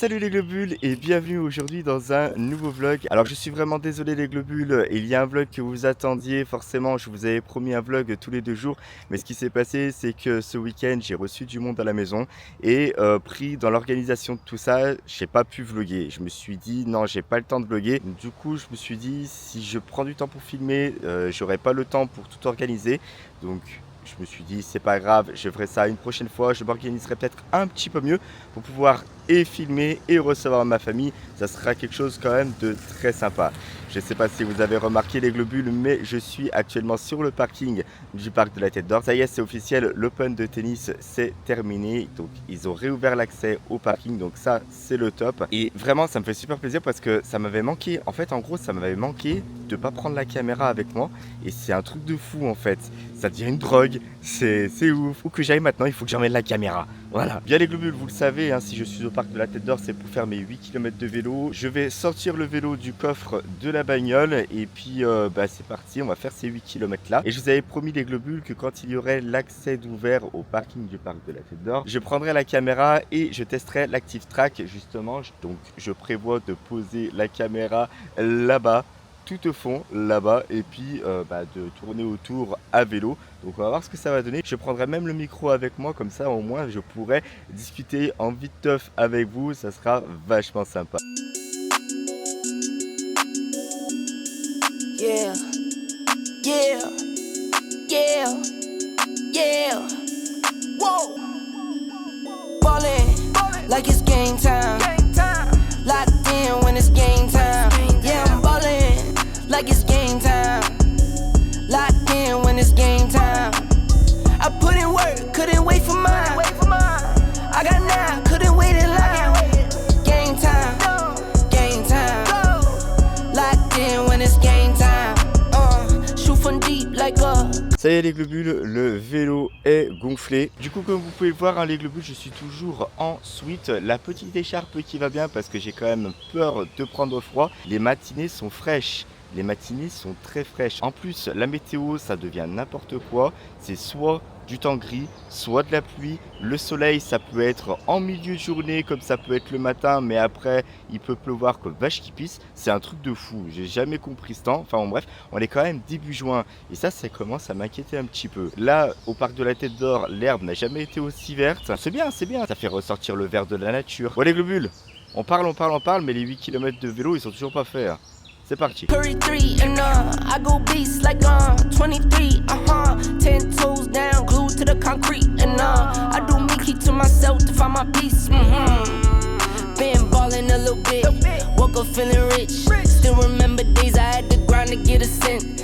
Salut les globules et bienvenue aujourd'hui dans un nouveau vlog. Alors je suis vraiment désolé les globules, il y a un vlog que vous attendiez forcément, je vous avais promis un vlog tous les 2 jours. Mais ce qui s'est passé c'est que ce week-end j'ai reçu du monde à la maison et pris dans l'organisation de tout ça, j'ai pas pu vlogger. Je me suis dit non, j'ai pas le temps de vlogger. Du coup je me suis dit si je prends du temps pour filmer, j'aurai pas le temps pour tout organiser. Donc je me suis dit c'est pas grave, je ferai ça une prochaine fois, je m'organiserai peut-être un petit peu mieux pour pouvoir et filmer et recevoir ma famille. Ça sera quelque chose quand même de très sympa. Je ne sais pas si vous avez remarqué les globules, mais je suis actuellement sur le parking du parc de la Tête d'Or. Ça y est, c'est officiel, l'Open de tennis c'est terminé. Donc ils ont réouvert l'accès au parking, donc ça c'est le top. Et vraiment ça me fait super plaisir parce que ça m'avait manqué. En fait en gros ça m'avait manqué de ne pas prendre la caméra avec moi. Et c'est un truc de fou en fait. Ça devient une drogue, c'est ouf. Où que j'aille maintenant, il faut que j'emmène la caméra. Voilà. Bien les globules, vous le savez, hein, si je suis au parc de la Tête d'Or, c'est pour faire mes 8 km de vélo. Je vais sortir le vélo du coffre de la bagnole et puis c'est parti, on va faire ces 8 km là. Et je vous avais promis les globules que quand il y aurait l'accès d'ouvert au parking du parc de la Tête d'Or, je prendrai la caméra et je testerai l'Active Track justement. Donc je prévois de poser la caméra là-bas, tout au fond là-bas, et puis de tourner autour à vélo. Donc on va voir ce que ça va donner. Je prendrai même le micro avec moi, comme ça au moins je pourrai discuter en vite teuf avec vous, ça sera vachement sympa. Yeah, yeah, yeah, yeah. Whoa, ballin' like it's game time. Locked in when it's game time. Yeah, I'm ballin' like it's game time. Locked in when it's game time. I put in work, couldn't wait for mine. I got now, couldn't wait in line. Game time, game time. Locked in when it's game time. Shoot from deep like a. Ça y est les globules, le vélo est gonflé. Du coup comme vous pouvez le voir, hein, les globules, je suis toujours en sweat. La petite écharpe qui va bien parce que j'ai quand même peur de prendre froid. Les matinées sont fraîches. Les matinées sont très fraîches. En plus, la météo, ça devient n'importe quoi. C'est soit du temps gris, soit de la pluie. Le soleil, ça peut être en milieu de journée, comme ça peut être le matin, mais après, il peut pleuvoir comme vache qui pisse. C'est un truc de fou. J'ai jamais compris ce temps. Enfin bon, bref, on est quand même début juin. Et ça commence à m'inquiéter un petit peu. Là, au parc de la Tête d'Or, l'herbe n'a jamais été aussi verte. C'est bien, c'est bien. Ça fait ressortir le vert de la nature. Bon, les globules, on parle, mais les 8 km de vélo, ils sont toujours pas faits. C'est parti. 33 and I go beast like 23, 10 toes down, glued to the concrete and I do me, keep to myself to find my peace. Been ballin' a little bit, woke up feeling rich. Still remember days I had to grind to get a cent.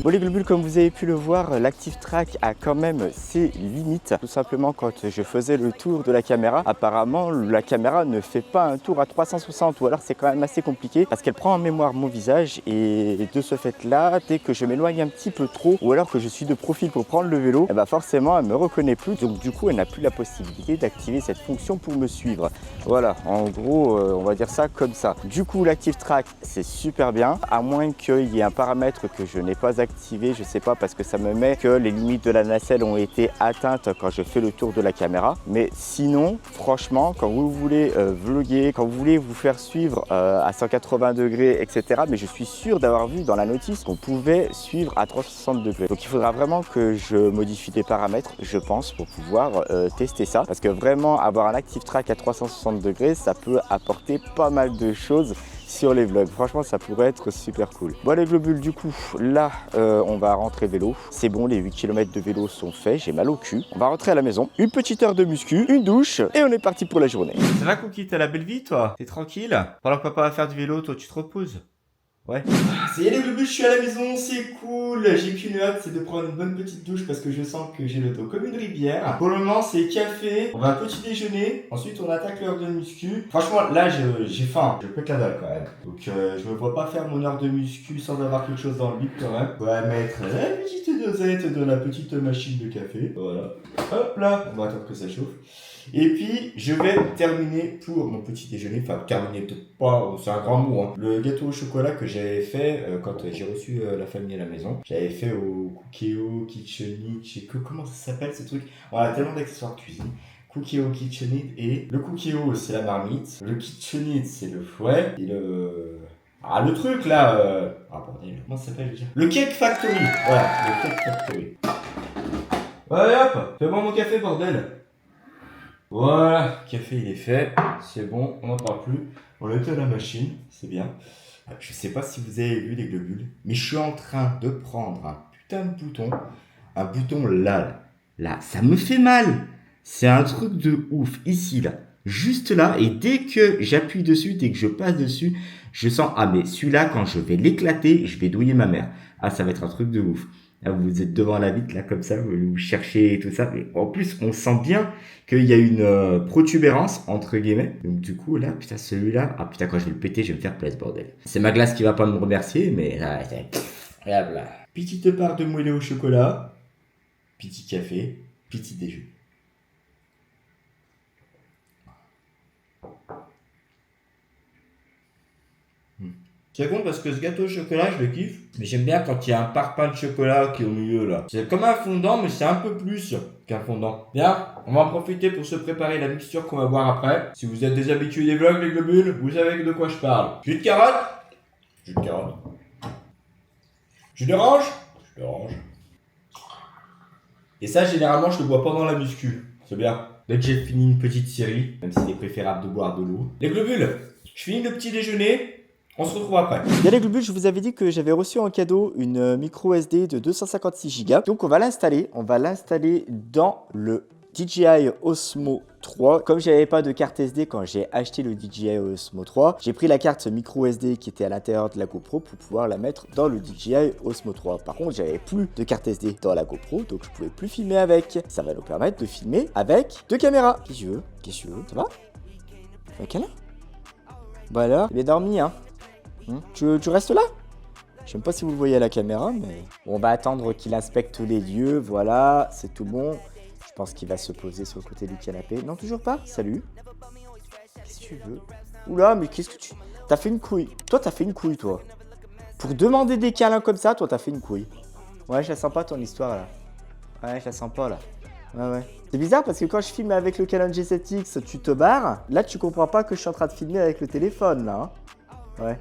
Bon les globules, comme vous avez pu le voir, l'Active Track a quand même ses limites. Tout simplement quand je faisais le tour de la caméra, apparemment la caméra ne fait pas un tour à 360 ou alors c'est quand même assez compliqué parce qu'elle prend en mémoire mon visage et de ce fait là, dès que je m'éloigne un petit peu trop ou alors que je suis de profil pour prendre le vélo, forcément elle me reconnaît plus, donc du coup elle n'a plus la possibilité d'activer cette fonction pour me suivre. Voilà, en gros on va dire ça comme ça. Du coup l'Active Track c'est super bien, à moins qu'il y ait un paramètre que je n'ai pas activé, je sais pas, parce que ça me met que les limites de la nacelle ont été atteintes quand je fais le tour de la caméra. Mais sinon, franchement, quand vous voulez vlogger, quand vous voulez vous faire suivre à 180 degrés, etc. Mais je suis sûr d'avoir vu dans la notice qu'on pouvait suivre à 360 degrés. Donc il faudra vraiment que je modifie des paramètres, je pense, pour pouvoir tester ça. Parce que vraiment, avoir un Active Track à 360 degrés, ça peut apporter pas mal de choses sur les vlogs. Franchement, ça pourrait être super cool. Bon les globules, du coup, là, on va rentrer vélo. C'est bon, les 8 km de vélo sont faits. J'ai mal au cul. On va rentrer à la maison. Une petite heure de muscu, une douche, et on est parti pour la journée. Ça va, Cookie? T'as la belle vie, toi? T'es tranquille? Pendant que papa va faire du vélo, toi, tu te reposes? Ouais. Ça y est les globules, je suis à la maison, c'est cool. J'ai qu'une hâte, c'est de prendre une bonne petite douche parce que je sens que j'ai le dos comme une rivière. Pour le moment, c'est café, on va un petit déjeuner, ensuite on attaque l'heure de muscu. Franchement, là, j'ai faim, je pète la dalle quand même. Donc, je me vois pas faire mon heure de muscu sans avoir quelque chose dans le bip quand même. On va mettre la petite dosette de la petite machine de café. Voilà. Hop là, on va attendre que ça chauffe. Et puis, je vais terminer pour mon petit déjeuner. Enfin, terminer peut-être pas, c'est un grand mot. Hein. Le gâteau au chocolat que j'avais fait quand j'ai reçu la famille à la maison. J'avais fait au Cookéo, Kitchenic, comment ça s'appelle ce truc? On a tellement d'accessoires de cuisine. Cookéo KitchenAid et le Cookéo c'est la marmite, le KitchenAid c'est le fouet et le... Ah le truc là Ah bordel, comment ça s'appelle déjà? Le Cake Factory. Voilà, le Cake Factory. Allez hop, fais-moi mon café bordel. Voilà, le café il est fait, c'est bon, on n'en parle plus. On l'a été à la machine, c'est bien. Je sais pas si vous avez vu les globules, mais je suis en train de prendre un putain de bouton. Un bouton là, ça me fait mal. C'est un truc de ouf, ici, là, juste là. Et dès que j'appuie dessus, dès que je passe dessus, je sens, ah mais celui-là, quand je vais l'éclater, je vais douiller ma mère. Ah, ça va être un truc de ouf. Là, vous êtes devant la vitre, là, comme ça, vous cherchez tout ça. Mais en plus, on sent bien qu'il y a une protubérance, entre guillemets. Donc du coup, là, putain, celui-là, ah putain, quand je vais le péter, je vais me faire place, bordel. C'est ma glace qui va pas me remercier, mais là, regarde là. Petite part de moelleux au chocolat. Petit café, petit déjeuner. C'est con parce que ce gâteau au chocolat, je le kiffe. Mais j'aime bien quand il y a un parpaing de chocolat qui est au milieu là. C'est comme un fondant, mais c'est un peu plus qu'un fondant. Bien, on va en profiter pour se préparer la mixture qu'on va boire après. Si vous êtes des habitués des vlogs, les globules, vous savez de quoi je parle. Jus de carotte. Jus de carotte. Jus d'orange. Jus d'orange. Et ça, généralement, je le bois pendant la muscu. C'est bien. Dès que j'ai fini une petite série, même s'il est préférable de boire de l'eau. Les globules, je finis le petit déjeuner. On se retrouve après. Bien les globules, je vous avais dit que j'avais reçu en cadeau une micro SD de 256 Go. Donc on va l'installer. On va l'installer dans le DJI Osmo 3. Comme j'avais pas de carte SD quand j'ai acheté le DJI Osmo 3, j'ai pris la carte micro SD qui était à l'intérieur de la GoPro pour pouvoir la mettre dans le DJI Osmo 3. Par contre, j'avais plus de carte SD dans la GoPro, donc je pouvais plus filmer avec. Ça va nous permettre de filmer avec deux caméras. Qu'est-ce que tu veux? Qu'est-ce que tu veux? Ça va? Ok là? Bah alors, il est dormi hein. Tu restes là? Je sais même pas si vous le voyez à la caméra, mais... On va attendre qu'il inspecte les lieux, voilà, c'est tout bon. Je pense qu'il va se poser sur le côté du canapé. Non, toujours pas? Salut. Qu'est-ce que tu veux? Oula, mais qu'est-ce que tu... T'as fait une couille. Toi, t'as fait une couille, toi. Pour demander des câlins comme ça, toi, t'as fait une couille. Ouais, je la sens pas, ton histoire, là. Ouais, je la sens pas, là. Ouais. C'est bizarre parce que quand je filme avec le Canon G7X, tu te barres. Là, tu comprends pas que je suis en train de filmer avec le téléphone, là. Ouais.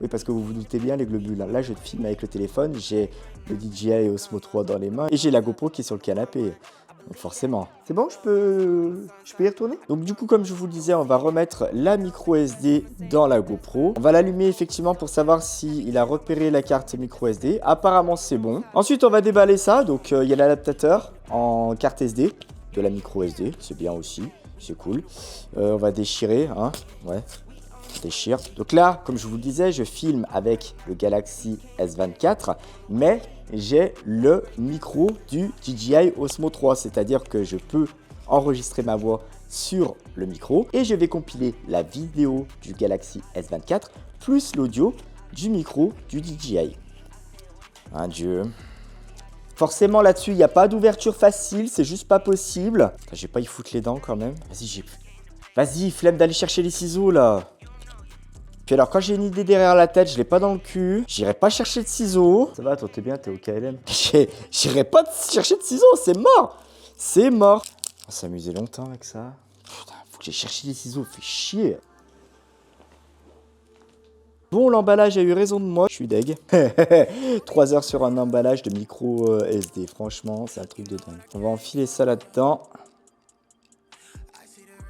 Oui, parce que vous vous doutez bien, les globules. Là, je filme avec le téléphone, j'ai le DJI Osmo 3 dans les mains et j'ai la GoPro qui est sur le canapé. Donc forcément. C'est bon, je peux y retourner? Donc du coup, comme je vous le disais, on va remettre la micro SD dans la GoPro. On va l'allumer effectivement pour savoir s'il a repéré la carte micro SD. Apparemment, c'est bon. Ensuite, on va déballer ça. Donc il y a l'adaptateur en carte SD de la micro SD. C'est bien aussi, c'est cool. On va déchirer, hein. Ouais. Déchire. Donc là, comme je vous le disais, je filme avec le Galaxy S24, mais j'ai le micro du DJI Osmo 3, c'est-à-dire que je peux enregistrer ma voix sur le micro et je vais compiler la vidéo du Galaxy S24 plus l'audio du micro du DJI. Un dieu. Forcément là-dessus, il n'y a pas d'ouverture facile, c'est juste pas possible. Je vais pas y foutre les dents quand même. Vas-y, flemme d'aller chercher les ciseaux là. Puis alors, quand j'ai une idée derrière la tête, je l'ai pas dans le cul. J'irai pas chercher de ciseaux. Ça va, toi, t'es bien, t'es au KLM. J'irai pas chercher de ciseaux, c'est mort. C'est mort. On s'est amusé longtemps avec ça. Putain, faut que j'aille chercher des ciseaux, fait chier. Bon, l'emballage a eu raison de moi, je suis deg. 3 heures sur un emballage de micro SD, franchement, c'est un truc de dingue. On va enfiler ça là-dedans.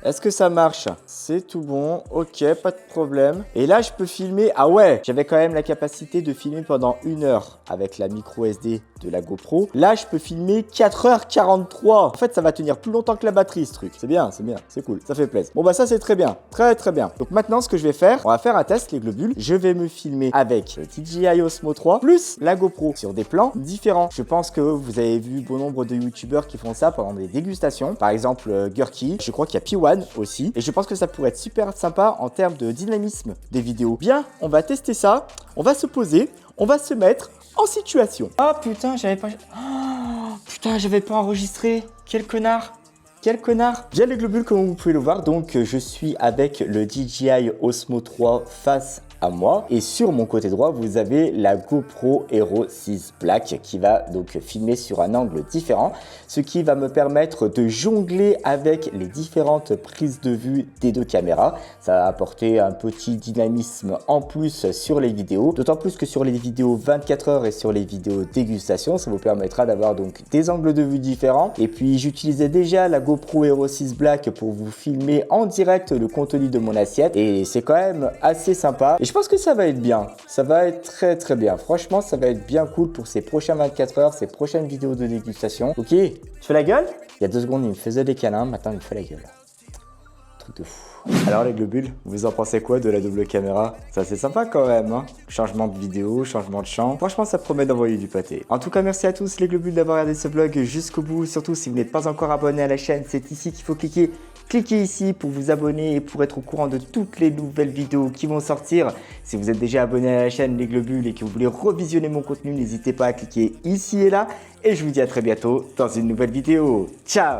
Est-ce que ça marche? C'est tout bon, ok, pas de problème. Et là, je peux filmer, ah ouais, j'avais quand même la capacité de filmer pendant 1 heure avec la micro SD de la GoPro. Là, je peux filmer 4h43. En fait, ça va tenir plus longtemps que la batterie, ce truc. C'est bien, c'est cool, ça fait plaisir. Bon, bah ça, c'est très bien, très bien. Donc maintenant, ce que je vais faire, on va faire un test, les globules. Je vais me filmer avec le DJI Osmo 3 plus la GoPro sur des plans différents. Je pense que vous avez vu bon nombre de youtubeurs qui font ça pendant des dégustations. Par exemple, Gurky, je crois qu'il y a P1 aussi. Et je pense que ça pourrait être super sympa en termes de dynamisme des vidéos. Bien, on va tester ça. On va se poser. On va se mettre en situation. Oh putain, j'avais pas enregistré. Quel connard. Bien les globules, comme vous pouvez le voir, donc je suis avec le DJI Osmo 3 face à moi. Et sur mon côté droit, vous avez la GoPro Hero 6 Black qui va donc filmer sur un angle différent, ce qui va me permettre de jongler avec les différentes prises de vue des deux caméras. Ça va apporter un petit dynamisme en plus sur les vidéos, d'autant plus que sur les vidéos 24 heures et sur les vidéos dégustation, ça vous permettra d'avoir donc des angles de vue différents. Et puis j'utilisais déjà la GoPro Hero 6 Black pour vous filmer en direct le contenu de mon assiette et c'est quand même assez sympa et je pense que ça va être bien, ça va être très bien, franchement ça va être bien cool pour ces prochains 24 heures, ces prochaines vidéos de dégustation. Ok, tu fais la gueule? Il y a 2 secondes il me faisait des câlins, maintenant il me fait la gueule. Truc de fou. Alors les globules, vous en pensez quoi de la double caméra? C'est assez sympa quand même, hein? Changement de vidéo, changement de champ. Franchement, ça promet d'envoyer du pâté. En tout cas, merci à tous les globules d'avoir regardé ce vlog jusqu'au bout. Surtout, si vous n'êtes pas encore abonné à la chaîne, c'est ici qu'il faut cliquer. Cliquez ici pour vous abonner et pour être au courant de toutes les nouvelles vidéos qui vont sortir. Si vous êtes déjà abonné à la chaîne Les Globules et que vous voulez revisionner mon contenu, n'hésitez pas à cliquer ici et là. Et je vous dis à très bientôt dans une nouvelle vidéo. Ciao!